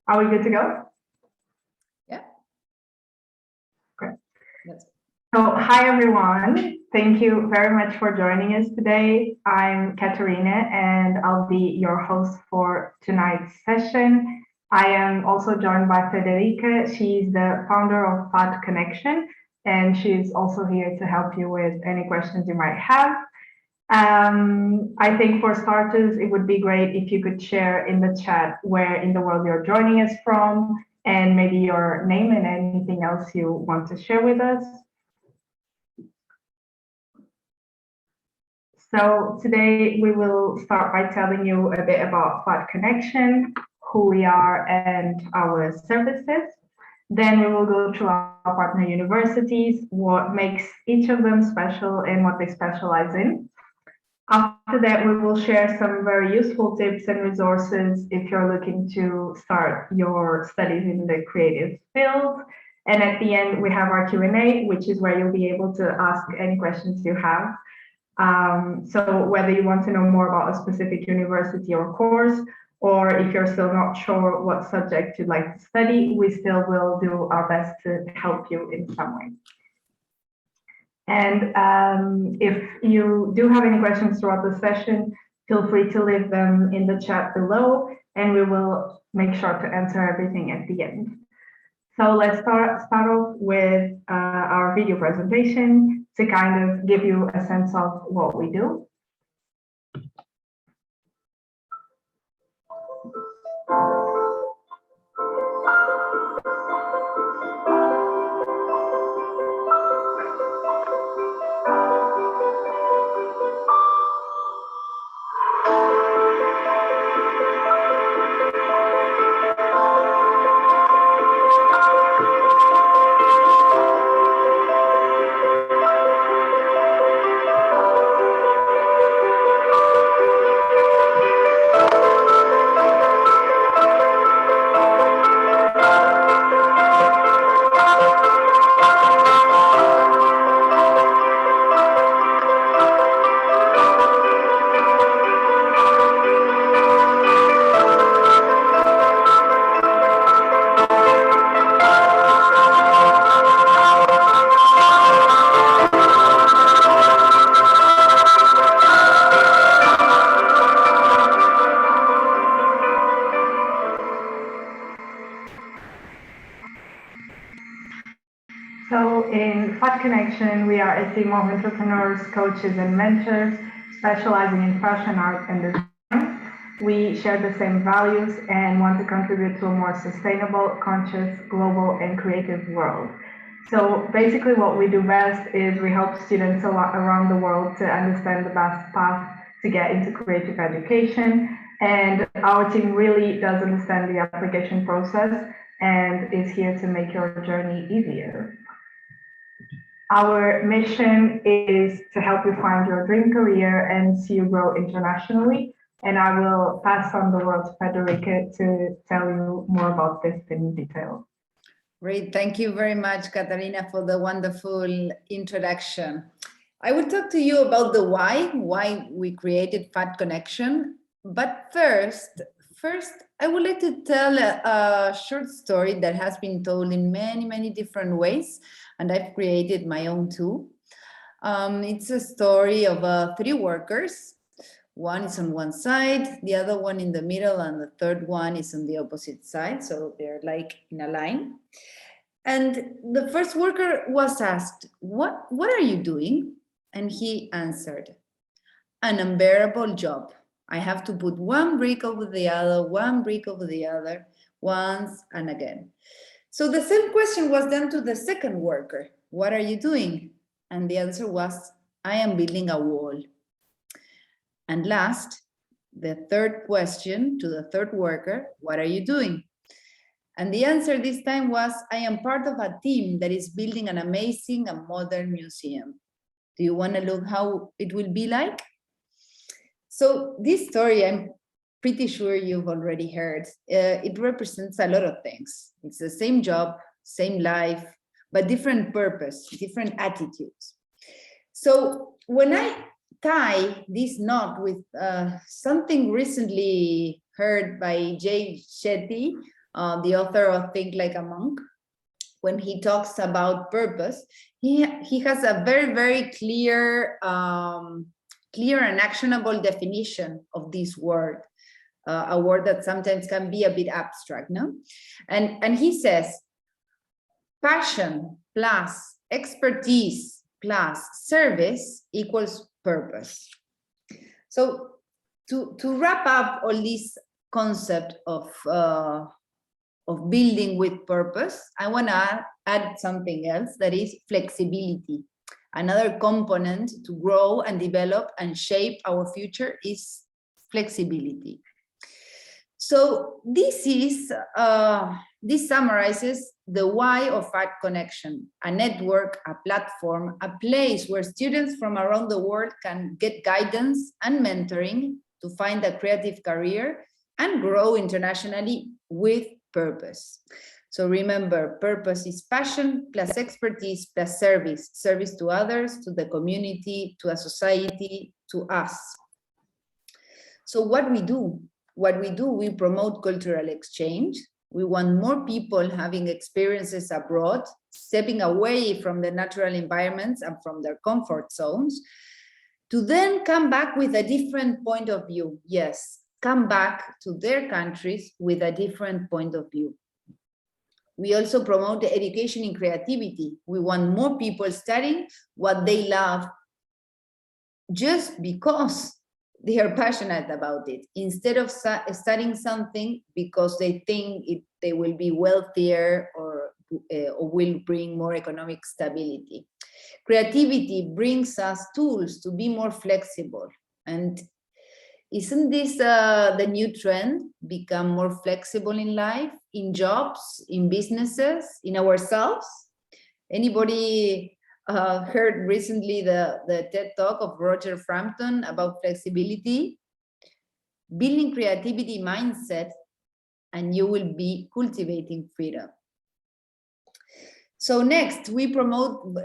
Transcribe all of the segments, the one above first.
Are we good to go? Yeah. Great. So, hi everyone. Thank you very much for joining us today. I'm Katerina and I'll be your host for tonight's session. I am also joined by Federica. She's the founder of FAD Connection, and she's also here to help you with any questions you might have. I think for starters, it would be great if you could share in the chat where in the world you're joining us from, and maybe your name and anything else you want to share with us. So today we will start by telling you a bit about FAD Connection, who we are, and our services. Then we will go through our partner universities, what makes each of them special and what they specialize in. After that, we will share some very useful tips and resources if you're looking to start your studies in the creative field. And at the end, we have our Q&A, which is where you'll be able to ask any questions you have. So whether you want to know more about a specific university or course, or if you're still not sure what subject you'd like to study, we still will do our best to help you in some way. And if you do have any questions throughout the session, feel free to leave them in the chat below, and we will make sure to answer everything at the end. So let's start off with our video presentation to kind of give you a sense of what we do. So in FAD Connection, we are a team of entrepreneurs, coaches, and mentors specializing in fashion, art, and design. We share the same values and want to contribute to a more sustainable, conscious, global, and creative world. So basically what we do best is we help students around the world to understand the best path to get into creative education. And our team really does understand the application process and is here to make your journey easier. Our mission is to help you find your dream career and see you grow internationally. And I will pass on the word to Federica to tell you more about this in detail. Great. Thank you very much, Katarina, for the wonderful introduction. I will talk to you about the why we created FAD Connection. But first, I would like to tell a short story that has been told in many, many different ways. And I've created my own too. It's a story of 3 workers. One is on one side, the other one in the middle, and the third one is on the opposite side. So they're like in a line. And the first worker was asked, what are you doing? And he answered, an unbearable job. I have to put one brick over the other, one brick over the other, once and again. So the same question was done to the second worker. What are you doing? And the answer was, I am building a wall. And last, the third question to the third worker, what are you doing? And the answer this time was, I am part of a team that is building an amazing and modern museum. Do you want to look how it will be like? So this story, I'm pretty sure you've already heard. It represents a lot of things. It's the same job, same life, but different purpose, different attitudes. So when I tie this knot with something recently heard by Jay Shetty the author of Think Like a Monk, when he talks about purpose, he has a very, very clear, clear and actionable definition of this word, a word that sometimes can be a bit abstract, no? And he says, passion plus expertise plus service equals purpose. So to wrap up all this concept of building with purpose, I want to add something else, that is flexibility. Another component to grow and develop and shape our future is flexibility. So this summarizes the why of FAD Connection, a network, a platform, a place where students from around the world can get guidance and mentoring to find a creative career and grow internationally with purpose. So remember, purpose is passion plus expertise plus service, service to others, to the community, to a society, to us. So what we do, we promote cultural exchange. We want more people having experiences abroad, stepping away from the natural environments and from their comfort zones, to then come back with a different point of view. Yes, come back to their countries with a different point of view. We also promote the education in creativity. We want more people studying what they love just because they are passionate about it, instead of studying something because they think they will be wealthier or will bring more economic stability. Creativity brings us tools to be more flexible. And isn't this the new trend? Become more flexible in life, in jobs, in businesses, in ourselves? Anybody heard recently the TED Talk of Roger Frampton about flexibility? Building creativity mindset, and you will be cultivating freedom. So next, we promote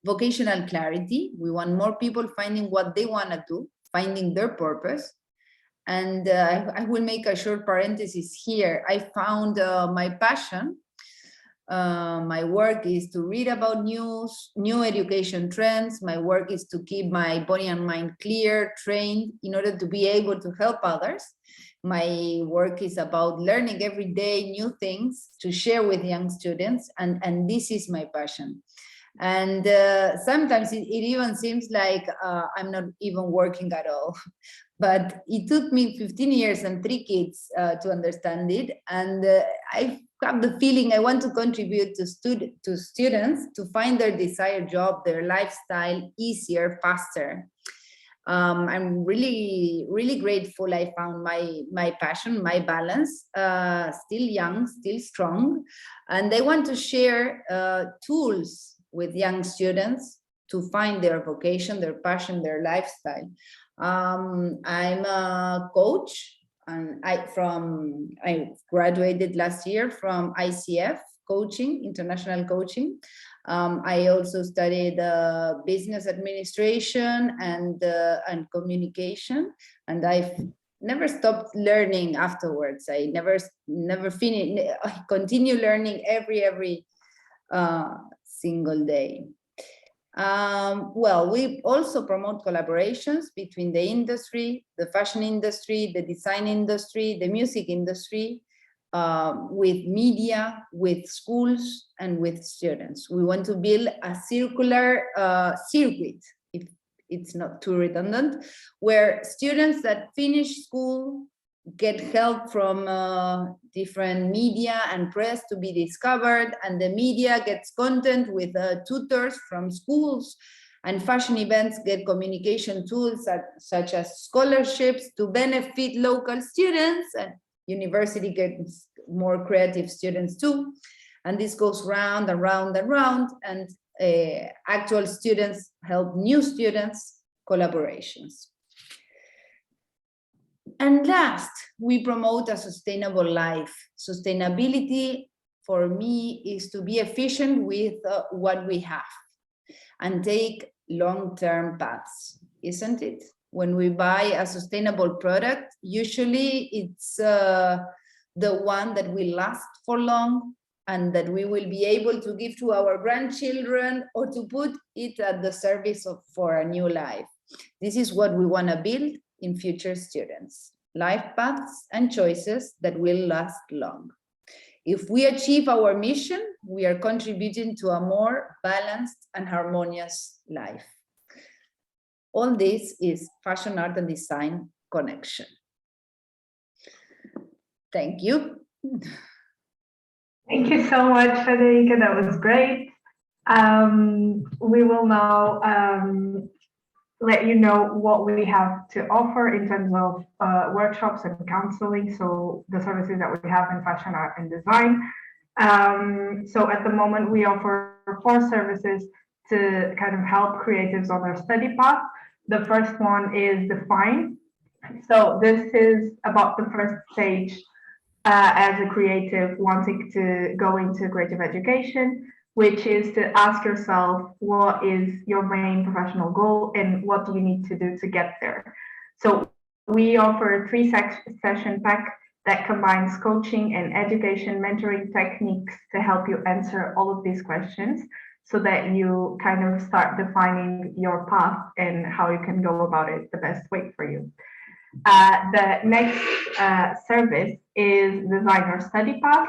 vocational clarity. We want more people finding what they want to do, finding their purpose. And I will make a short parenthesis here. I found my passion. My work is to read about news, new education trends. My work is to keep my body and mind clear, trained in order to be able to help others. My work is about learning every day new things to share with young students, and this is my passion. And sometimes it even seems like I'm not even working at all. But it took me 15 years and 3 kids to understand it. And I have the feeling I want to contribute to students to find their desired job, their lifestyle easier, faster. I'm really, really grateful I found my passion, my balance, still young, still strong. And I want to share tools with young students to find their vocation, their passion, their lifestyle. I'm a coach, and I graduated last year from ICF coaching, international coaching. I also studied business administration and communication, and I've never stopped learning afterwards. I never finished. I continue learning every single day. Well, we also promote collaborations between the industry, the fashion industry, the design industry, the music industry, with media, with schools, and with students. We want to build a circular circuit, if it's not too redundant, where students that finish school get help from different media and press to be discovered, and the media gets content with tutors from schools, and fashion events get communication tools such as scholarships to benefit local students, and university gets more creative students too. And this goes round and round and round, and actual students help new students, collaborations. And last, we promote a sustainable life. Sustainability for me is to be efficient with what we have and take long-term paths, isn't it? When we buy a sustainable product, usually it's the one that will last for long and that we will be able to give to our grandchildren or to put it at the service for a new life. This is what we want to build in future students, life paths and choices that will last long. If we achieve our mission, we are contributing to a more balanced and harmonious life. All this is fashion, art, and design connection. Thank you. Thank you so much, Federica. That was great. We will now let you know what we have to offer in terms of workshops and counseling. So the services that we have in fashion, art, and design. So at the moment, we offer 4 services to kind of help creatives on their study path. The first one is Define. So this is about the first stage as a creative wanting to go into creative education, which is to ask yourself, what is your main professional goal and what do you need to do to get there? So we offer a 3-session pack that combines coaching and education mentoring techniques to help you answer all of these questions so that you kind of start defining your path and how you can go about it the best way for you. The next service is Designer Study Path.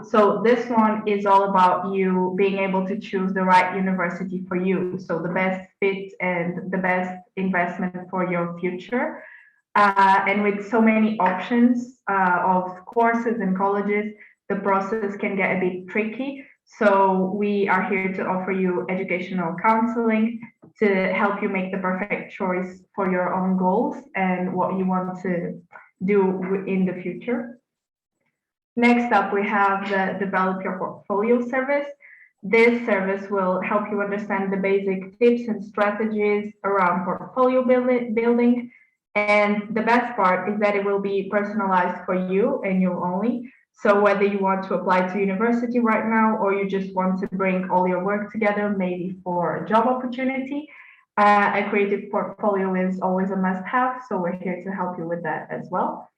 So this one is all about you being able to choose the right university for you. So the best fit and the best investment for your future. And with so many options of courses and colleges, the process can get a bit tricky. So we are here to offer you educational counseling to help you make the perfect choice for your own goals and what you want to do in the future. Next up, we have the Develop Your Portfolio service. This service will help you understand the basic tips and strategies around portfolio building. And the best part is that it will be personalized for you and you only. So whether you want to apply to university right now, or you just want to bring all your work together, maybe for a job opportunity, a creative portfolio is always a must-have. So we're here to help you with that as well.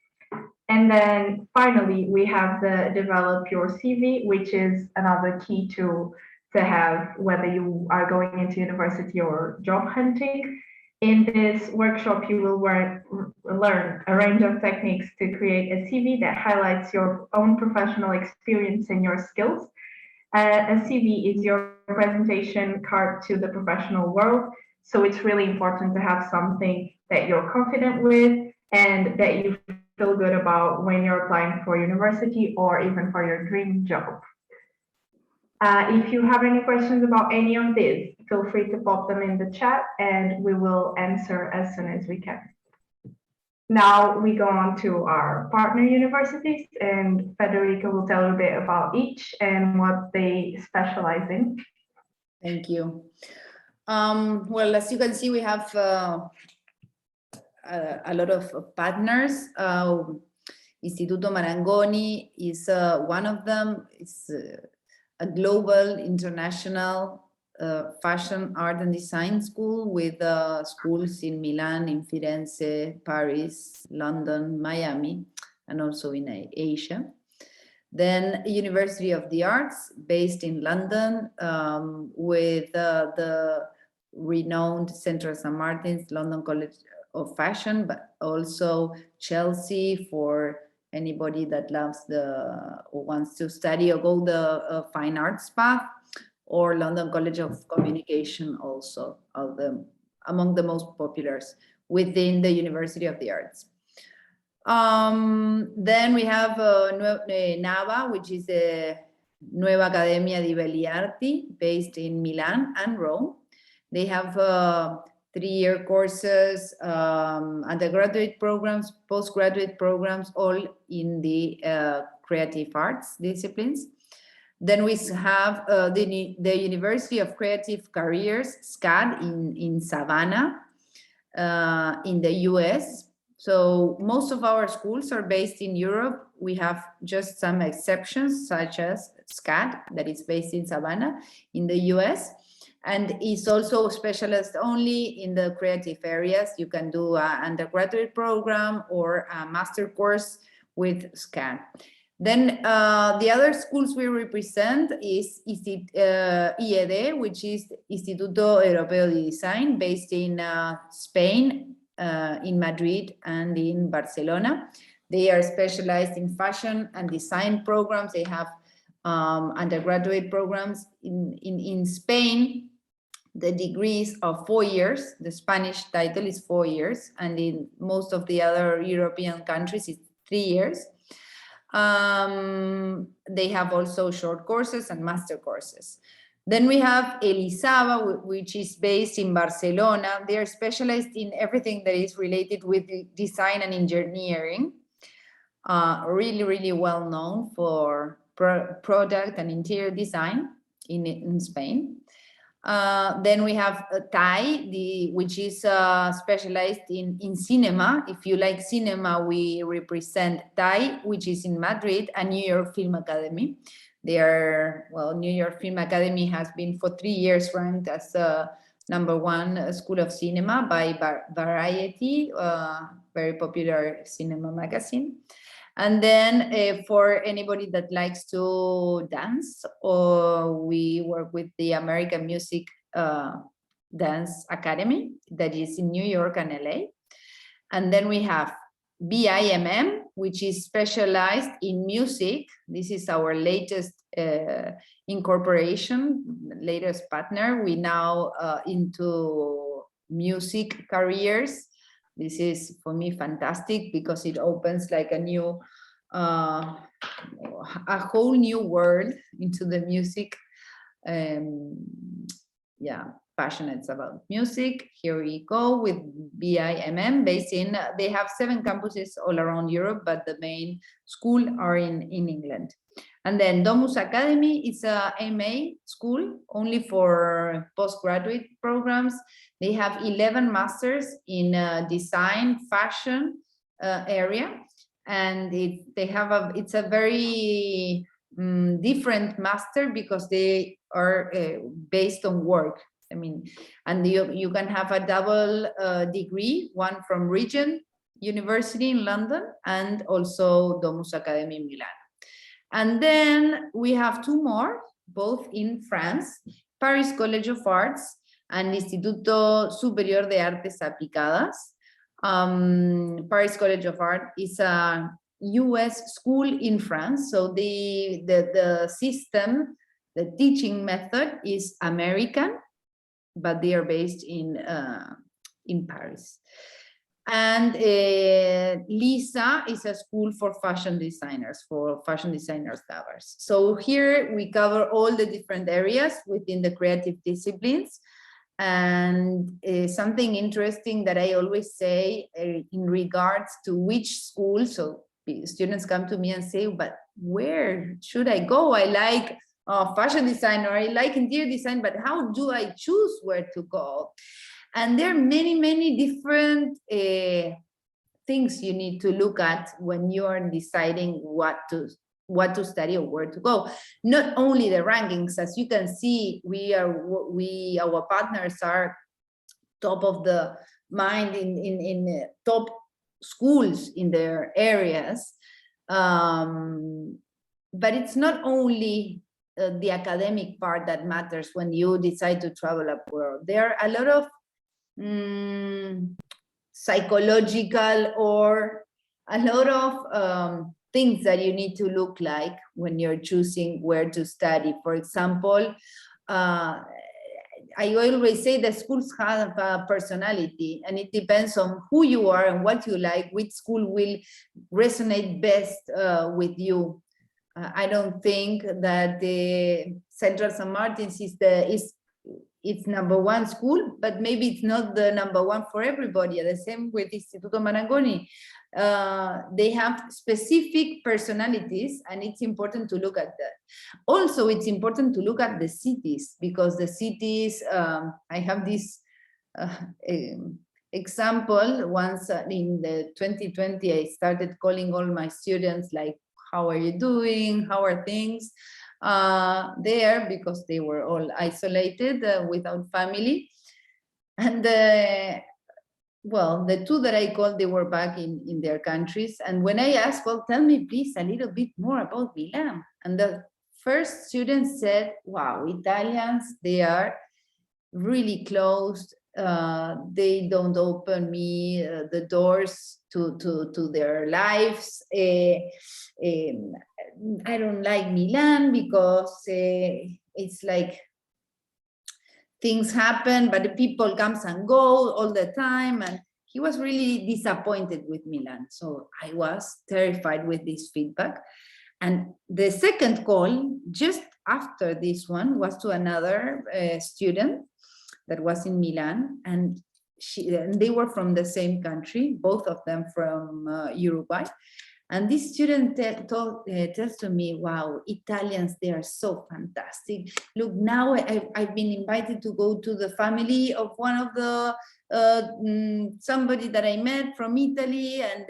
And then finally, we have the Develop Your CV, which is another key tool to have whether you are going into university or job hunting. In this workshop, you will learn a range of techniques to create a CV that highlights your own professional experience and your skills. A CV is your presentation card to the professional world. So it's really important to have something that you're confident with and that you feel good about when you're applying for university or even for your dream job. If you have any questions about any of this, feel free to pop them in the chat and we will answer as soon as we can. Now we go on to our partner universities, and Federica will tell you a bit about each and what they specialize in. Thank you. Well, as you can see, we have a lot of partners. Istituto Marangoni is one of them. It's a global, international fashion, art, and design school with schools in Milan, in Firenze, Paris, London, Miami, and also in Asia. Then University of the Arts, based in London, with the renowned Central St. Martin's, London College of Fashion, but also Chelsea for anybody that loves or wants to study or go the fine arts path, or London College of Communication, also among the most populars within the University of the Arts. Then we have NAVA, which is the Nueva Accademia di Belle Arti, based in Milan and Rome. They have 3-year courses, undergraduate programs, postgraduate programs, all in the creative arts disciplines. Then we have the University of Creative Careers, SCAD, in Savannah, in the US. So most of our schools are based in Europe. We have just some exceptions, such as SCAD, that is based in Savannah, in the US. And is also specialist only in the creative areas. You can do an undergraduate program or a master course with SCAD. Then the other schools we represent is IED, which is Instituto Europeo de Design, based in Spain, in Madrid and in Barcelona. They are specialized in fashion and design programs. They have undergraduate programs in Spain. The degrees are 4 years. The Spanish title is 4 years, and in most of the other European countries, it's 3 years. They have also short courses and master courses. Then we have Elisava, which is based in Barcelona. They are specialized in everything that is related with design and engineering. Really, really well known for product and interior design in Spain. Then we have TAI, which is specialized in cinema. If you like cinema, we represent TAI, which is in Madrid, and New York Film Academy. They are, well, New York Film Academy has been for 3 years ranked as #1 school of cinema by Variety, very popular cinema magazine. And then for anybody that likes to dance, we work with the American Music Dance Academy that is in New York and LA. And then we have BIMM, which is specialized in music. This is our latest incorporation, latest partner. We now into music careers. This is, for me, fantastic because it opens like a new, a whole new world into the music. Yeah, passionate about music. Here we go with BIMM, based in, they have 7 campuses all around Europe, but the main school are in England. And then Domus Academy is a MA school only for postgraduate programs. They have 11 masters in design, fashion area, and it's a very different master because they are based on work. I mean, and you can have a double degree, one from Regent University in London and also Domus Academy in Milan. And then we have 2 more, both in France, Paris College of Arts and Instituto Superior de Artes Aplicadas. Paris College of Art is a US school in France, so the system, the teaching method is American, but they are based in Paris. And LISA is a school for fashion designers, lovers. So here we cover all the different areas within the creative disciplines. And something interesting that I always say in regards to which school, so students come to me and say, but where should I go? I like fashion design, or I like interior design, but how do I choose where to go? And there are many, many different things you need to look at when you are deciding what to study or where to go. Not only the rankings, as you can see, our partners are top of the mind in top schools in their areas. But it's not only the academic part that matters when you decide to travel abroad. There are a lot of psychological or a lot of things that you need to look like when you're choosing where to study. For example, I always say that schools have a personality, and it depends on who you are and what you like, which school will resonate best with you. I don't think that the Central St. Martin's it's #1 school, but maybe it's not the #1 for everybody. The same with Instituto Marangoni. They have specific personalities, and it's important to look at that. Also, it's important to look at the cities, because the cities, I have this example. Once in the 2020, I started calling all my students, like, how are you doing? How are things? There, because they were all isolated without family. And well, the two that I called, they were back in their countries. And when I asked, well, tell me please a little bit more about Milan. And the first student said, wow, Italians, they are really closed. They don't open me the doors to their lives. I don't like Milan because it's like things happen, but the people comes and go all the time. And he was really disappointed with Milan. So I was terrified with this feedback. And the second call, just after this one, was to another student that was in Milan. And they were from the same country, both of them from Uruguay. And this student tells to me, wow, Italians, they are so fantastic. Look, now I've been invited to go to the family of one of the, somebody that I met from Italy, and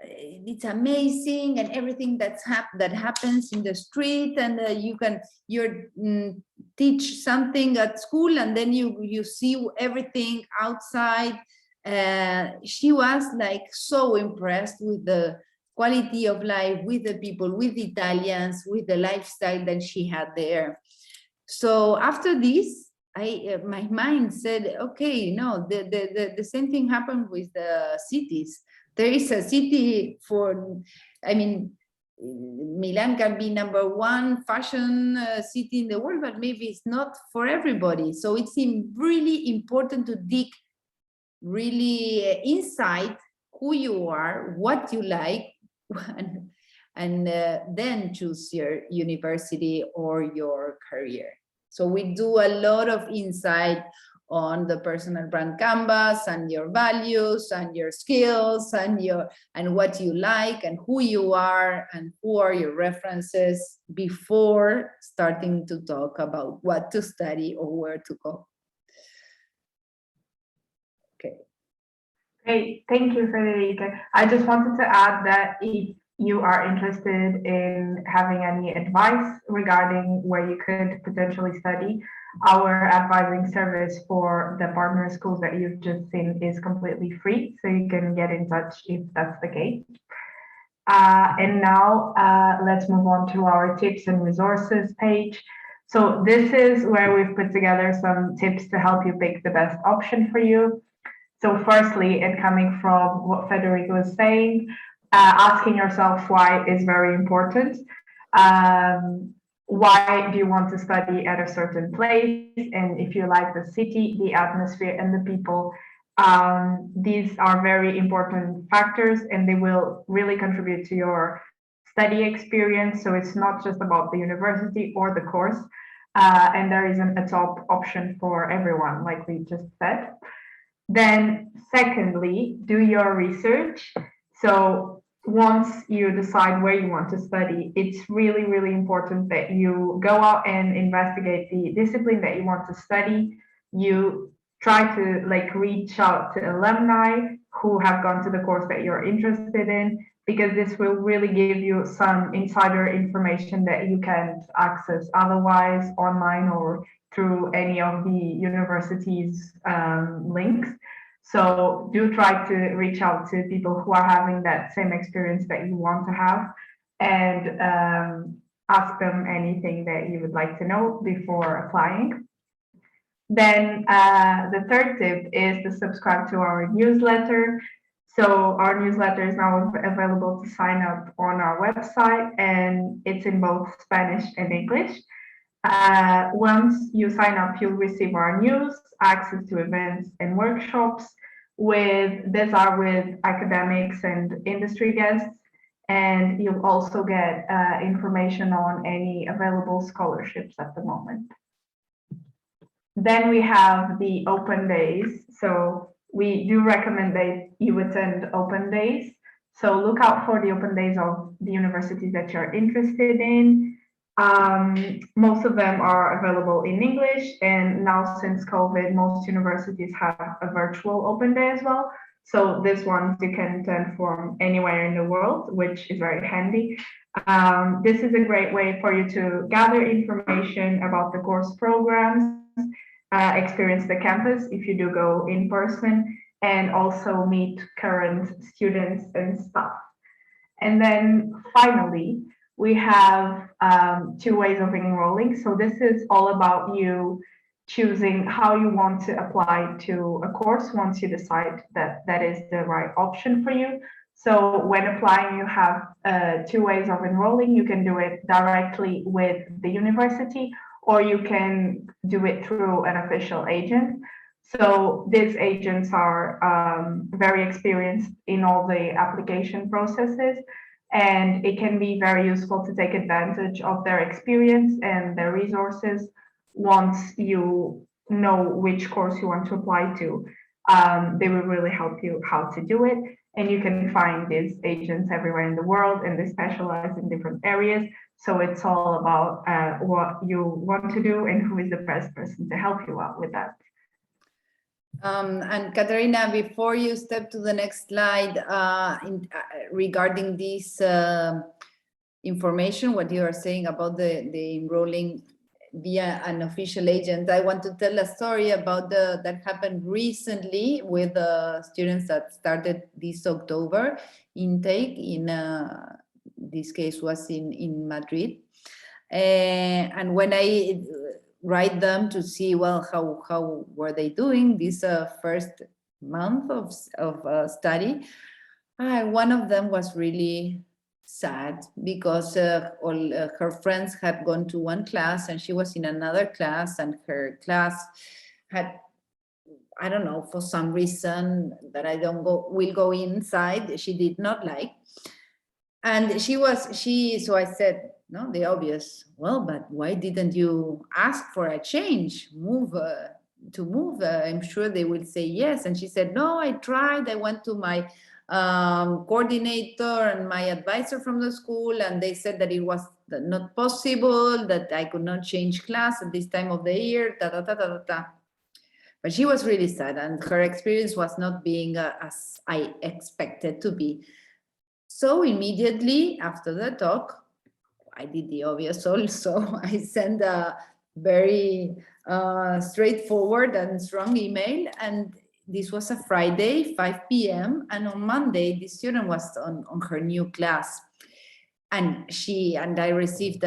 it's amazing, and everything that happens in the street, and you teach something at school, and then you see everything outside. She was like so impressed with the quality of life, with the people, with Italians, with the lifestyle that she had there. So after this, my mind said, okay, no, the same thing happened with the cities. There is a city for, I mean, Milan can be #1 fashion city in the world, but maybe it's not for everybody. So it's really important to dig really inside who you are, what you like, and then choose your university or your career. So we do a lot of insight on the personal brand canvas, and your values and your skills and what you like and who you are and who are your references before starting to talk about what to study or where to go. Okay. Great, thank you, Federica. I just wanted to add that if you are interested in having any advice regarding where you could potentially study, our advising service for the partner schools that you've just seen is completely free, so you can get in touch if that's the case. And now let's move on to our tips and resources page. So this is where we've put together some tips to help you pick the best option for you. So firstly, and coming from what Federica was saying, asking yourself why is very important. Why do you want to study at a certain place? And if you like the city, the atmosphere, and the people, these are very important factors, and they will really contribute to your study experience. So it's not just about the university or the course, and there isn't a top option for everyone, like we just said. Then secondly, do your research. So once you decide where you want to study, it's really, really important that you go out and investigate the discipline that you want to study. You try to reach out to alumni who have gone to the course that you're interested in, because this will really give you some insider information that you can't access otherwise online or through any of the university's links. So do try to reach out to people who are having that same experience that you want to have, and ask them anything that you would like to know before applying. Then the third tip is to subscribe to our newsletter. So our newsletter is now available to sign up on our website, and it's in both Spanish and English. Once you sign up, you'll receive our news, access to events and workshops. These are with academics and industry guests, and you'll also get information on any available scholarships at the moment. Then we have the open days. So we do recommend that you attend open days. So look out for the open days of the universities that you're interested in. Most of them are available in English, and now since COVID, most universities have a virtual open day as well. So this one you can attend from anywhere in the world, which is very handy. This is a great way for you to gather information about the course programs, experience the campus if you do go in person, and also meet current students and staff. And then finally, we have 2 ways of enrolling. So this is all about you choosing how you want to apply to a course once you decide that that is the right option for you. So when applying, you have 2 ways of enrolling. You can do it directly with the university, or you can do it through an official agent. So these agents are very experienced in all the application processes, and it can be very useful to take advantage of their experience and their resources once you know which course you want to apply to. They will really help you how to do it. And you can find these agents everywhere in the world, and they specialize in different areas. So it's all about what you want to do and who is the best person to help you out with that. And Katarina, before you step to the next slide, regarding this information, what you are saying about the enrolling via an official agent, I want to tell a story about that happened recently with students that started this October intake. In this case was in Madrid, and when I write them to see, well, how were they doing this first month of study, one of them was really sad because all her friends had gone to one class and she was in another class, and her class had, I don't know, for some reason that I will go inside, she did not like. And so I said, no, the obvious, well, but why didn't you ask for a change, move? I'm sure they will say yes. And she said, no, I tried. I went to my coordinator and my advisor from the school, and they said that it was not possible, that I could not change class at this time of the year, But she was really sad, and her experience was not being as I expected to be. So immediately after the talk, I did the obvious also. I sent a very straightforward and strong email, and this was a Friday, 5 p.m. And on Monday, the student was on her new class. And I received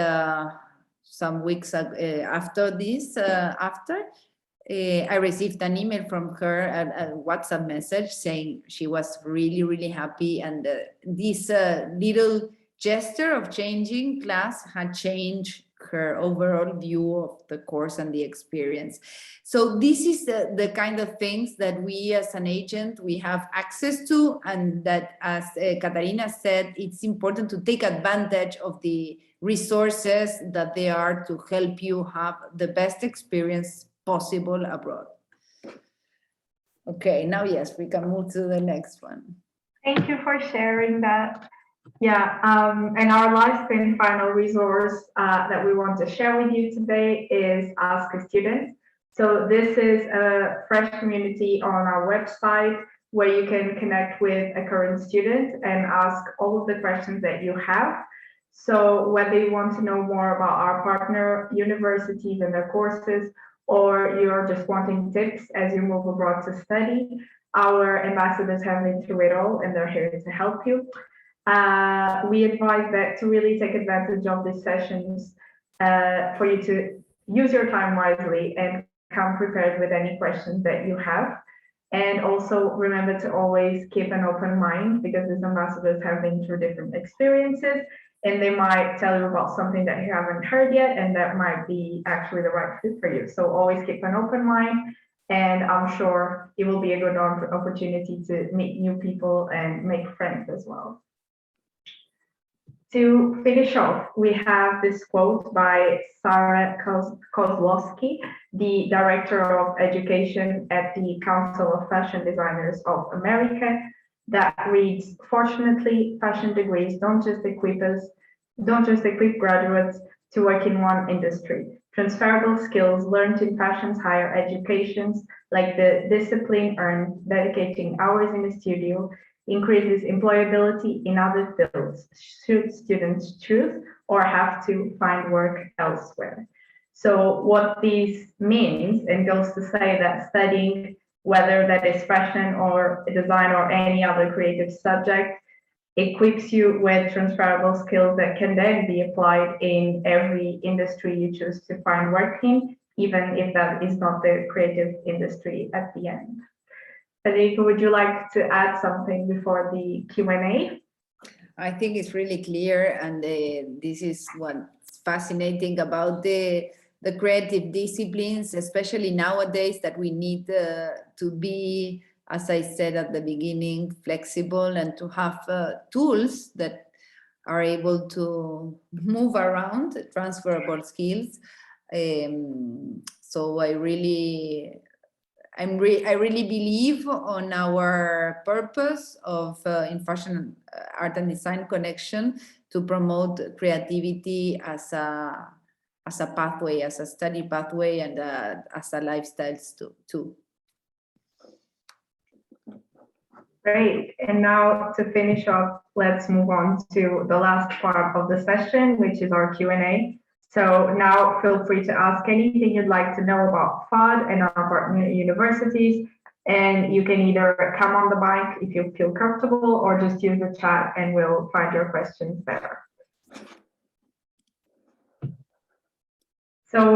some weeks after this, I received an email from her, a WhatsApp message saying she was really, really happy. And this little gesture of changing class had changed her overall view of the course and the experience. So this is the kind of things that we as an agent, we have access to, and that, as Katarina said, it's important to take advantage of the resources that they are to help you have the best experience possible abroad. Okay, now yes, we can move to the next one. Thank you for sharing that. Yeah, and our last and final resource that we want to share with you today is Ask a Student. So this is a fresh community on our website where you can connect with a current student and ask all of the questions that you have. So whether you want to know more about our partner universities and their courses, or you're just wanting tips as you move abroad to study, our ambassadors have been through it all and they're here to help you. We advise that to really take advantage of these sessions for you to use your time wisely and come prepared with any questions that you have. And also remember to always keep an open mind, because these ambassadors have been through different experiences and they might tell you about something that you haven't heard yet, and that might be actually the right fit for you. So always keep an open mind, and I'm sure it will be a good opportunity to meet new people and make friends as well. To finish off, we have this quote by Sarah Kozlowski, the Director of Education at the Council of Fashion Designers of America, that reads, "Fortunately, fashion degrees don't just equip graduates to work in one industry. Transferable skills learned in fashion's higher educations, like the discipline earned dedicating hours in the studio, increases employability in other fields should students choose or have to find work elsewhere." So what this means, and goes to say that studying whether that is fashion or design or any other creative subject, equips you with transferable skills that can then be applied in every industry you choose to find work in, even if that is not the creative industry at the end. Federico, would you like to add something before the Q&A? I think it's really clear, and this is what's fascinating about the creative disciplines, especially nowadays, that we need to be, as I said at the beginning, flexible and to have tools that are able to move around, transferable skills. So I really believe on our purpose of in fashion, art and design connection to promote creativity as a pathway, as a study pathway, and as a lifestyle too. Great. And now to finish off, let's move on to the last part of the session, which is our Q&A. So now feel free to ask anything you'd like to know about FAD and our partner universities. And you can either come on the mic if you feel comfortable, or just use the chat and we'll find your questions better. So